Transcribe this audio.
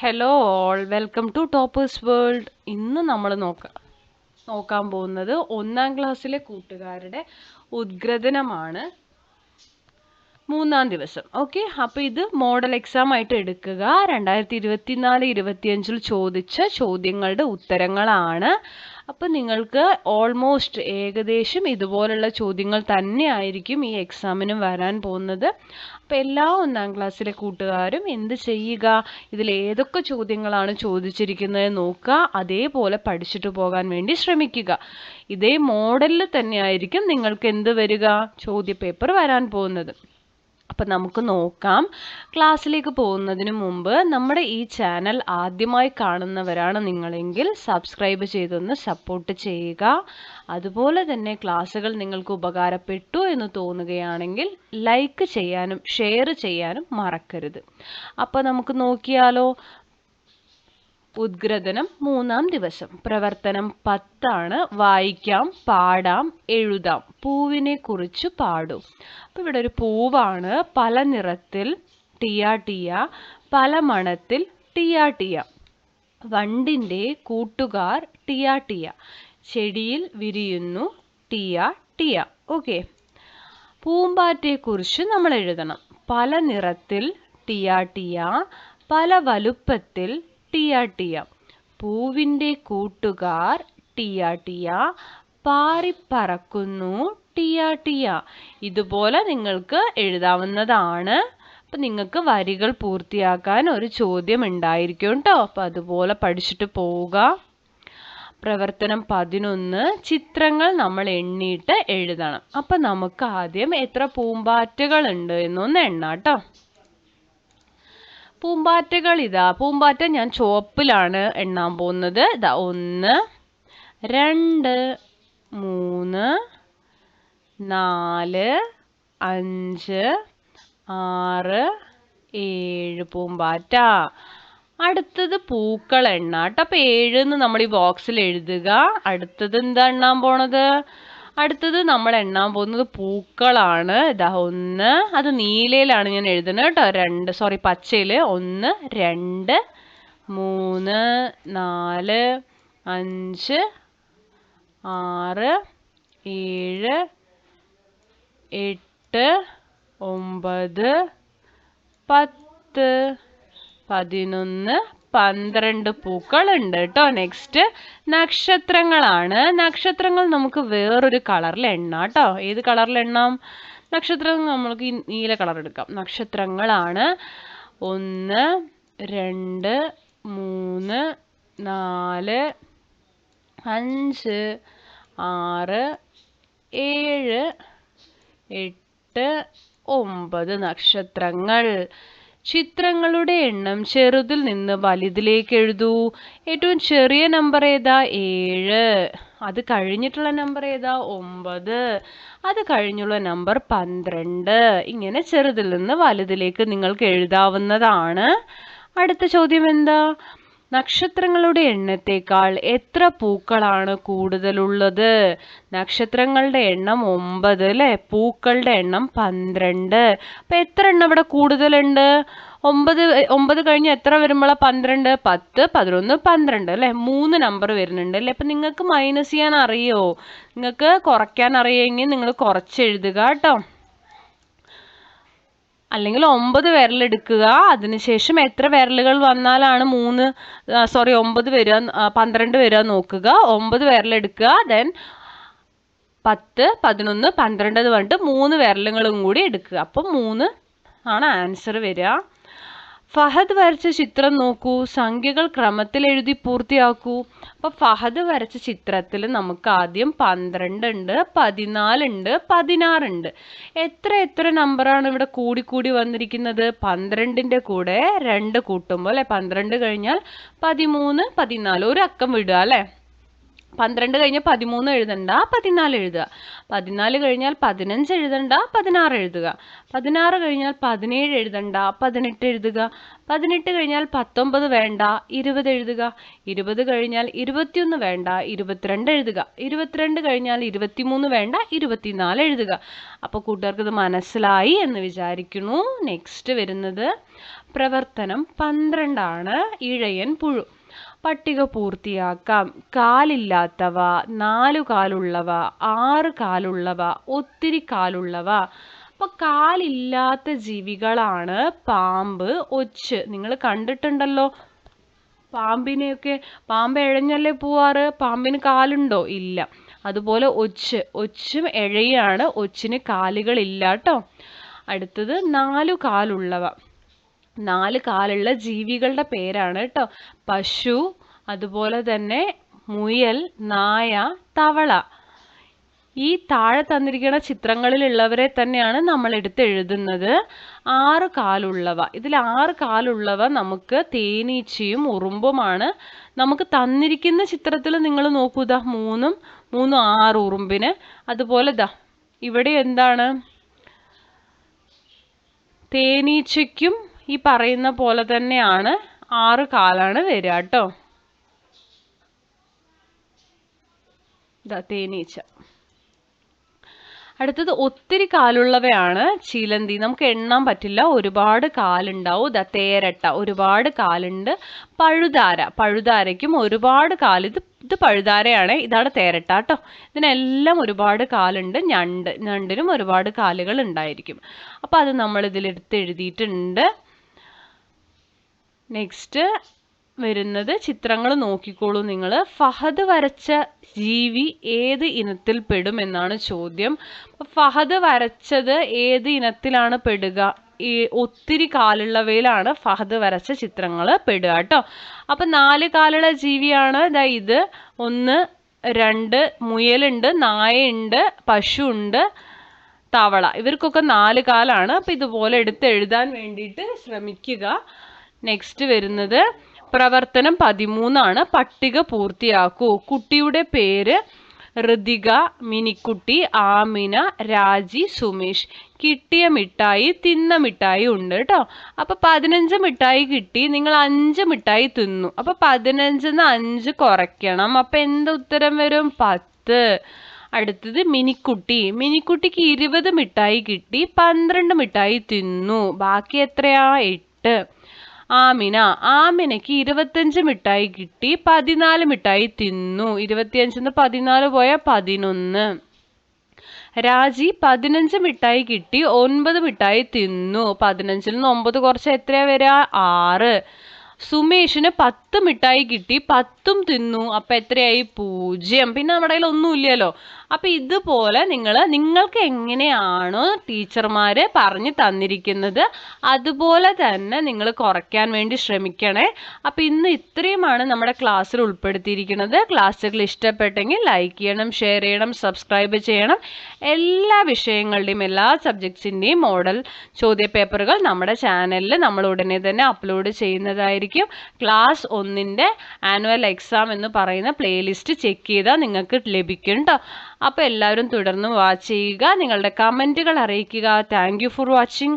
Hello all, welcome to Toppers World. ഇന്ന് നമ്മൾ നോക്കാൻ പോകുന്നത് 1ാം ക്ലാസ്സിലെ കൂട്ടുകാരുടെ ഉദ്ഗ്രഥനമാണ്. 3ാം ദിവസം. ഓക്കെ, അപ്പോൾ ഇത് മോഡൽ എക്സാം ആയിട്ട് എടുക്കുക. 2024-25 ചോദിച്ച ചോദ്യങ്ങളുടെ ഉത്തരങ്ങളാണ്. അപ്പം നിങ്ങൾക്ക് ഓൾമോസ്റ്റ് ഏകദേശം ഇതുപോലുള്ള ചോദ്യങ്ങൾ തന്നെ ആയിരിക്കും ഈ എക്സാമിനും വരാൻ പോകുന്നത്. അപ്പം എല്ലാ 1ാം ക്ലാസ്സിലെ കൂട്ടുകാരും എന്ത് ചെയ്യുക, ഇതിൽ ഏതൊക്കെ ചോദ്യങ്ങളാണ് ചോദിച്ചിരിക്കുന്നത് നോക്കുക, അതേപോലെ പഠിച്ചിട്ട് പോകാൻ വേണ്ടി ശ്രമിക്കുക. ഇതേ മോഡലിൽ തന്നെ ആയിരിക്കും നിങ്ങൾക്ക് എന്ത് വരിക, ചോദ്യപേപ്പർ വരാൻ പോകുന്നത്. അപ്പം നമുക്ക് നോക്കാം. ക്ലാസ്സിലേക്ക് പോകുന്നതിന് മുമ്പ് നമ്മുടെ ഈ ചാനൽ ആദ്യമായി കാണുന്നവരാണ് നിങ്ങളെങ്കിൽ സബ്സ്ക്രൈബ് ചെയ്തൊന്ന് സപ്പോർട്ട് ചെയ്യുക. അതുപോലെ തന്നെ ക്ലാസ്സുകൾ നിങ്ങൾക്ക് ഉപകാരപ്പെട്ടു എന്ന് തോന്നുകയാണെങ്കിൽ ലൈക്ക് ചെയ്യാനും ഷെയർ ചെയ്യാനും മറക്കരുത്. അപ്പോൾ നമുക്ക് നോക്കിയാലോ. ഉദ്ഗ്രഥനം 3ാം ദിവസം. പ്രവർത്തനം 10 വായിക്കാം, പാടാം, എഴുതാം. പൂവിനെ കുറിച്ച് പാടൂ. അപ്പോൾ ഇവിടെ ഒരു പൂവാണ്. പല നിറത്തിൽ ടിയ ടിയ, പല മണത്തിൽ ടിയ ടിയ. വണ്ടിൻ്റെ കൂട്ടുകാർ ടിയ ടിയ, ചെടിയിൽ വിരിയുന്നു ടിയ ടിയ. ഓക്കെ, പൂമ്പാറ്റയെക്കുറിച്ച് നമ്മൾ എഴുതണം. പല നിറത്തിൽ ടിയ ടിയ, പല വലുപ്പത്തിൽ ടിയ ടിയ. പൂവിൻ്റെ കൂട്ടുകാർ ടിയ ടിയ, പാറിപ്പറക്കുന്നു ടിയ ടിയ. ഇതുപോലെ നിങ്ങൾക്ക് എഴുതാവുന്നതാണ്. അപ്പം നിങ്ങൾക്ക് വരികൾ പൂർത്തിയാക്കാൻ ഒരു ചോദ്യം ഉണ്ടായിരിക്കും കേട്ടോ. അപ്പം അതുപോലെ പഠിച്ചിട്ട് പോവുക. പ്രവർത്തനം 11, ചിത്രങ്ങൾ നമ്മൾ എണ്ണിയിട്ട് എഴുതണം. അപ്പം നമുക്ക് ആദ്യം എത്ര പൂമ്പാറ്റകൾ ഉണ്ട് എന്നൊന്ന് എണ്ണാം കേട്ടോ. പൂമ്പാറ്റകൾ ഇതാ. പൂമ്പാറ്റ ഞാൻ ചുവപ്പിലാണ് എണ്ണാൻ പോകുന്നത്. ഇതാ 1, 2, 3, 4, 5, 6, 7 പൂമ്പാറ്റ. അടുത്തത് പൂക്കൾ എണ്ണാട്ടോ. അപ്പം 7 നമ്മൾ ഈ ബോക്സിൽ എഴുതുക. അടുത്തത് എന്താ എണ്ണാൻ പോണത്? അടുത്തത് നമ്മൾ എണ്ണാൻ പോകുന്നത് പൂക്കളാണ്. ഇതാ 1, അത് നീലയിലാണ് ഞാൻ എഴുതുന്നത് കേട്ടോ. 2, സോറി പച്ചയിൽ. 1, 2, 3, 4, 5, 6, 7, 8, 9, 10, 11, 12 പൂക്കളുണ്ട് കേട്ടോ. നെക്സ്റ്റ് നക്ഷത്രങ്ങളാണ്. നക്ഷത്രങ്ങൾ നമുക്ക് വേറൊരു കളറിൽ എണ്ണാം കേട്ടോ. ഏത് കളറിൽ എണ്ണാം? നക്ഷത്രങ്ങൾ നമ്മൾക്ക് ഈ നീല കളർ എടുക്കാം. നക്ഷത്രങ്ങളാണ് 1, 2, 3, 4, 5, 6, 7, 8, 9 നക്ഷത്രങ്ങൾ. ചിത്രങ്ങളുടെ എണ്ണം ചെറുതിൽ നിന്ന് വലുതിലേക്ക് എഴുതൂ. ഏറ്റവും ചെറിയ നമ്പർ ഏതാ? 7. അത് കഴിഞ്ഞിട്ടുള്ള നമ്പർ ഏതാ? 9. അത് കഴിഞ്ഞുള്ള നമ്പർ 12. ഇങ്ങനെ ചെറുതിൽ നിന്ന് വലുതിലേക്ക് നിങ്ങൾക്ക് എഴുതാവുന്നതാണ്. അടുത്ത ചോദ്യം എന്താ? നക്ഷത്രങ്ങളുടെ എണ്ണത്തേക്കാൾ എത്ര പൂക്കളാണ് കൂടുതലുള്ളത്? നക്ഷത്രങ്ങളുടെ എണ്ണം 9 അല്ലേ? പൂക്കളുടെ എണ്ണം 12. അപ്പം എത്ര എണ്ണം ഇവിടെ കൂടുതലുണ്ട്? 9 കഴിഞ്ഞ് എത്ര വരുമ്പോഴാണ് 12? 10, 11, 12 അല്ലേ? 3 നമ്പർ വരുന്നുണ്ട് അല്ലേ? അപ്പം നിങ്ങൾക്ക് മൈനസ് ചെയ്യാൻ അറിയോ? നിങ്ങൾക്ക് കുറയ്ക്കാൻ അറിയുമെങ്കിൽ നിങ്ങൾ കുറച്ചെഴുതുക കേട്ടോ. അല്ലെങ്കിൽ 9 വിരലെടുക്കുക. അതിനുശേഷം എത്ര വിരലുകൾ വന്നാലാണ് 9 വരിക, 12 വരിക നോക്കുക. 9 വിരലെടുക്കുക. ദെൻ 10, 11, 12 എന്ന് പറഞ്ഞിട്ട് 3 വിരലുകളും കൂടി എടുക്കുക. അപ്പം 3 ആണ് ആൻസർ വരിക. ഫഹദ് വരച്ച ചിത്രം നോക്കൂ. സംഖ്യകൾ ക്രമത്തിൽ എഴുതി പൂർത്തിയാക്കൂ. അപ്പോൾ ഫഹദ് വരച്ച ചിത്രത്തിൽ നമുക്ക് ആദ്യം 12 ഉണ്ട്, 14 ഉണ്ട്, 16 ഉണ്ട്. എത്ര നമ്പറാണ് ഇവിടെ കൂടി വന്നിരിക്കുന്നത്? 12ൻ്റെ കൂടെ 2 കൂട്ടുമ്പോൾ അല്ലേ? 12 കഴിഞ്ഞാൽ 13, 14 ഒരു അക്കം വിടുക അല്ലേ? 12 കഴിഞ്ഞാൽ 13 എഴുതണ്ട, 14 എഴുതുക. 14 കഴിഞ്ഞാൽ 15 എഴുതണ്ട, 16 എഴുതുക. 16 കഴിഞ്ഞാൽ 17 എഴുതണ്ട, 18 എഴുതുക. 18 കഴിഞ്ഞാൽ 19 വേണ്ട, 20 എഴുതുക. 20 കഴിഞ്ഞാൽ 21 വേണ്ട, 22 എഴുതുക. 22 കഴിഞ്ഞാൽ 23 വേണ്ട, 24 എഴുതുക. അപ്പോൾ കൂട്ടുകാർക്ക് ഇത് മനസ്സിലായി എന്ന് വിചാരിക്കുന്നു. നെക്സ്റ്റ് വരുന്നത് പ്രവർത്തനം 12 ആണ് ഇഴയൻ പുഴു. പട്ടിക പൂർത്തിയാക്കാം. കാലില്ലാത്തവ, 4 കാലുള്ളവ, 6 കാലുള്ളവ, ഒത്തിരി കാലുള്ളവ. അപ്പൊ കാലില്ലാത്ത ജീവികളാണ് പാമ്പ്, ഒച്ച്. നിങ്ങൾ കണ്ടിട്ടുണ്ടല്ലോ പാമ്പിനെയൊക്കെ. പാമ്പ് എഴഞ്ഞല്ലേ പോവാറ്, പാമ്പിന് കാലുണ്ടോ? ഇല്ല. അതുപോലെ ഒച്ചും എഴയാണ്, ഒച്ചിന് കാലുകളില്ല കേട്ടോ. അടുത്തത് 4 കാലുള്ളവ. 4 കാലുള്ള ജീവികളുടെ പേരാണ് കേട്ടോ. പശു, അതുപോലെ തന്നെ മുയൽ, നായ, തവള. ഈ താഴെ തന്നിരിക്കുന്ന ചിത്രങ്ങളിലുള്ളവരെ തന്നെയാണ് നമ്മൾ എടുത്ത് എഴുതുന്നത്. 6 കാലുള്ളവ. ഇതിൽ 6 കാലുള്ളവ നമുക്ക് തേനീച്ചയും ഉറുമ്പുമാണ്. നമുക്ക് തന്നിരിക്കുന്ന ചിത്രത്തിൽ നിങ്ങൾ നോക്കൂ, ദാ 3 6 ഉറുമ്പിന്. അതുപോലെ ദാ ഇവിടെ എന്താണ്, തേനീച്ചയ്ക്കും ഈ പറയുന്ന പോലെ തന്നെയാണ് 6 കാലാണ് വരിക കേട്ടോ. ഇതാ തേനീച്ച. അടുത്തത് ഒത്തിരി കാലുള്ളവയാണ് ചിലന്തി. നമുക്ക് എണ്ണാൻ പറ്റില്ല, ഒരുപാട് കാലുണ്ടാവും. ദാ തേരട്ട, ഒരുപാട് കാലുണ്ട്. പഴുതാരയ്ക്കും ഒരുപാട് കാല്. ഇത് പഴുതാരയാണ്, ഇതാണ് തേരട്ട കേട്ടോ. ഇതിനെല്ലാം ഒരുപാട് കാലുണ്ട്. ഞണ്ടിനും ഒരുപാട് കാലുകൾ ഉണ്ടായിരിക്കും. അപ്പോൾ അത് നമ്മൾ ഇതിലെടുത്ത് എഴുതിയിട്ടുണ്ട്. നെക്സ്റ്റ് വരുന്നത് ചിത്രങ്ങൾ നോക്കിക്കോളൂ നിങ്ങൾ. ഫഹദ് വരച്ച ജീവി ഏത് ഇനത്തിൽ പെടും എന്നാണ് ചോദ്യം. ഫഹദ് വരച്ചത് ഏത് ഇനത്തിലാണ് പെടുക? ഈ ഒത്തിരി കാലുള്ളവയിലാണ് ഫഹദ് വരച്ച ചിത്രങ്ങൾ പെടുക കേട്ടോ. അപ്പൊ 4 കാലുള്ള ജീവിയാണ് ദാ ഇത്. 1 2 മുയലുണ്ട്, നായയുണ്ട്, പശു ഉണ്ട്, തവള. ഇവർക്കൊക്കെ 4 കാലാണ്. അപ്പൊ ഇതുപോലെ എടുത്ത് എഴുതാൻ വേണ്ടിയിട്ട് ശ്രമിക്കുക. നെക്സ്റ്റ് വരുന്നത് പ്രവർത്തനം 13 ആണ്. പട്ടിക പൂർത്തിയാക്കൂ. കുട്ടിയുടെ പേര് ഋതിക, മിനിക്കുട്ടി, ആമിന, രാജി, സുമേഷ്. കിട്ടിയ മിഠായി, തിന്ന മിഠായി ഉണ്ട് കേട്ടോ. അപ്പൊ 15 മിഠായി കിട്ടി, നിങ്ങൾ 5 മിഠായി തിന്നു. അപ്പൊ 15ന്ന് 5 കുറയ്ക്കണം. അപ്പൊ എന്താ ഉത്തരം വരും? 10. അടുത്തത് മിനിക്കുട്ടിക്ക് 20 മിഠായി കിട്ടി, 12 മിഠായി തിന്നു. ബാക്കി എത്രയാ? 8. ആമിനയ്ക്ക് 25 മിഠായി കിട്ടി, 14 മിഠായി തിന്നു. 25ന്ന് 14 പോയാൽ 11. രാജി 15 മിഠായി കിട്ടി, 9 മിഠായി തിന്നു. 15ൽ നിന്ന് 9 കുറച്ച് എത്രയാ വരിക? 6. സുമേഷിന് 10 മിഠായി കിട്ടി, 10ഉം തിന്നു. അപ്പൊ എത്രയായി? 0. പിന്നെ നമ്മുടെ കയ്യിൽ ഒന്നും ഇല്ലല്ലോ. അപ്പൊ ഇതുപോലെ നിങ്ങൾക്ക് എങ്ങനെയാണോ ടീച്ചർമാര് പറഞ്ഞു തന്നിരിക്കുന്നത് അതുപോലെ തന്നെ നിങ്ങൾ കുറയ്ക്കാൻ വേണ്ടി ശ്രമിക്കണേ. അപ്പൊ ഇന്ന് ഇത്രയുമാണ് നമ്മുടെ ക്ലാസ്സിൽ ഉൾപ്പെടുത്തിയിരിക്കുന്നത്. ക്ലാസ്സുകൾ ഇഷ്ടപ്പെട്ടെങ്കിൽ ലൈക്ക് ചെയ്യണം, ഷെയർ ചെയ്യണം, സബ്സ്ക്രൈബ് ചെയ്യണം. എല്ലാ വിഷയങ്ങളുടെയും എല്ലാ സബ്ജക്ട്സിൻ്റെയും മോഡൽ ചോദ്യപേപ്പറുകൾ നമ്മുടെ ചാനലിൽ നമ്മൾ ഉടനെ തന്നെ അപ്ലോഡ് ചെയ്യുന്നതായിരിക്കും. ക്ലാസ് 1ന്റെ ആനുവൽ എക്സാം എന്ന് പറയുന്ന പ്ലേലിസ്റ്റ് ചെക്ക് ചെയ്താൽ നിങ്ങൾക്ക് ലഭിക്കും കേട്ടോ. അപ്പോൾ എല്ലാവരും തുടർന്ന് വാച്ച് ചെയ്യുക, നിങ്ങളുടെ കമൻറ്റുകൾ അറിയിക്കുക. Thank you for watching.